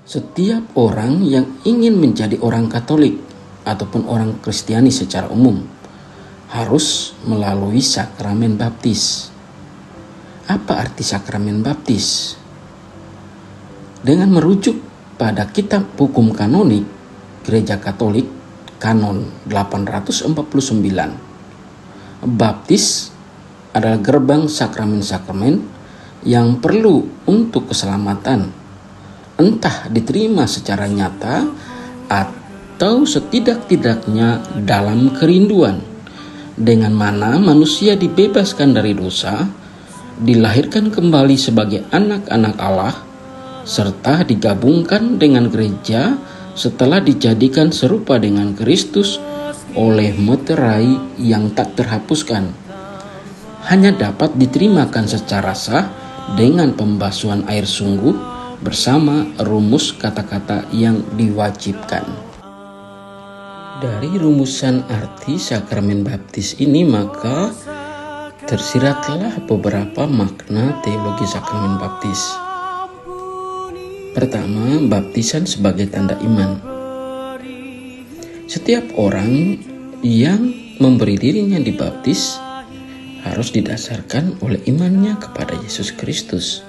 Setiap orang yang ingin menjadi orang Katolik ataupun orang Kristiani secara umum harus melalui sakramen baptis. Apa arti sakramen baptis? Dengan merujuk pada kitab hukum kanonik Gereja Katolik Kanon 849, baptis adalah gerbang sakramen-sakramen yang perlu untuk keselamatan, entah diterima secara nyata atau setidak-tidaknya dalam kerinduan, dengan mana manusia dibebaskan dari dosa, dilahirkan kembali sebagai anak-anak Allah, serta digabungkan dengan gereja setelah dijadikan serupa dengan Kristus oleh meterai yang tak terhapuskan. Hanya dapat diterimakan secara sah dengan pembasuhan air sungguh bersama rumus kata-kata yang diwajibkan. Dari rumusan arti sakramen baptis ini maka tersiratlah beberapa makna teologi sakramen baptis. Pertama, baptisan sebagai tanda iman. Setiap orang yang memberi dirinya dibaptis harus didasarkan oleh imannya kepada Yesus Kristus.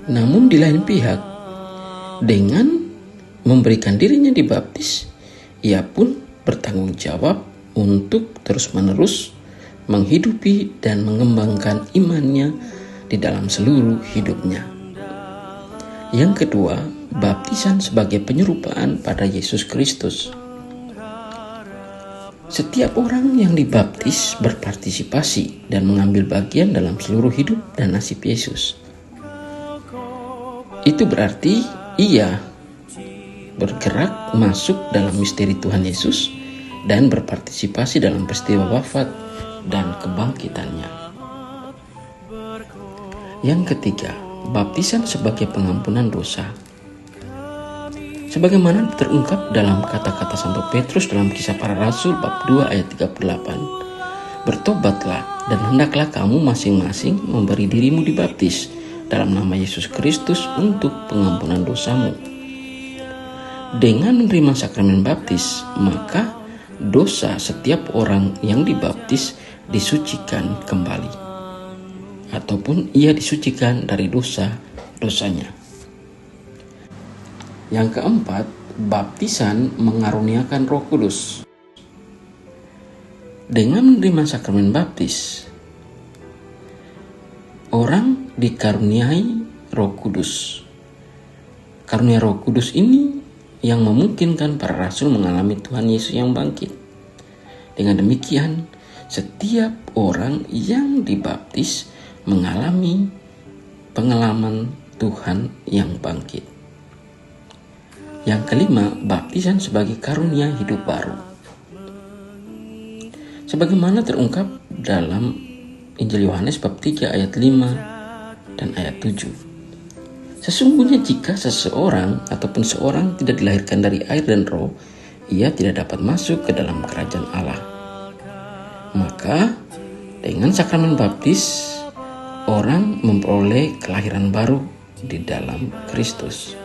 Namun di lain pihak, dengan memberikan dirinya dibaptis, ia pun bertanggung jawab untuk terus-menerus menghidupi dan mengembangkan imannya di dalam seluruh hidupnya. Yang kedua, baptisan sebagai penyerupaan pada Yesus Kristus. Setiap orang yang dibaptis berpartisipasi dan mengambil bagian dalam seluruh hidup dan nasib Yesus. Itu berarti ia bergerak masuk dalam misteri Tuhan Yesus dan berpartisipasi dalam peristiwa wafat dan kebangkitannya. Yang ketiga, baptisan sebagai pengampunan dosa. Sebagaimana terungkap dalam kata-kata Santo Petrus dalam Kisah Para Rasul bab 2 ayat 38. Bertobatlah dan hendaklah kamu masing-masing memberi dirimu dibaptis dalam nama Yesus Kristus untuk pengampunan dosamu. Dengan menerima sakramen baptis, maka dosa setiap orang yang dibaptis disucikan kembali, ataupun ia disucikan dari dosa-dosanya. Yang keempat, baptisan mengaruniakan Roh Kudus. Dengan menerima sakramen baptis, orang dikaruniai Roh Kudus. Karunia Roh Kudus ini yang memungkinkan para rasul mengalami Tuhan Yesus yang bangkit. Dengan demikian, setiap orang yang dibaptis mengalami pengalaman Tuhan yang bangkit. Yang kelima, baptisan sebagai karunia hidup baru. Sebagaimana terungkap dalam Injil Yohanes bab 3 ayat 5 dan ayat 7. Sesungguhnya jika seseorang ataupun seorang tidak dilahirkan dari air dan roh, ia tidak dapat masuk ke dalam kerajaan Allah. Maka dengan sakramen baptis, orang memperoleh kelahiran baru di dalam Kristus.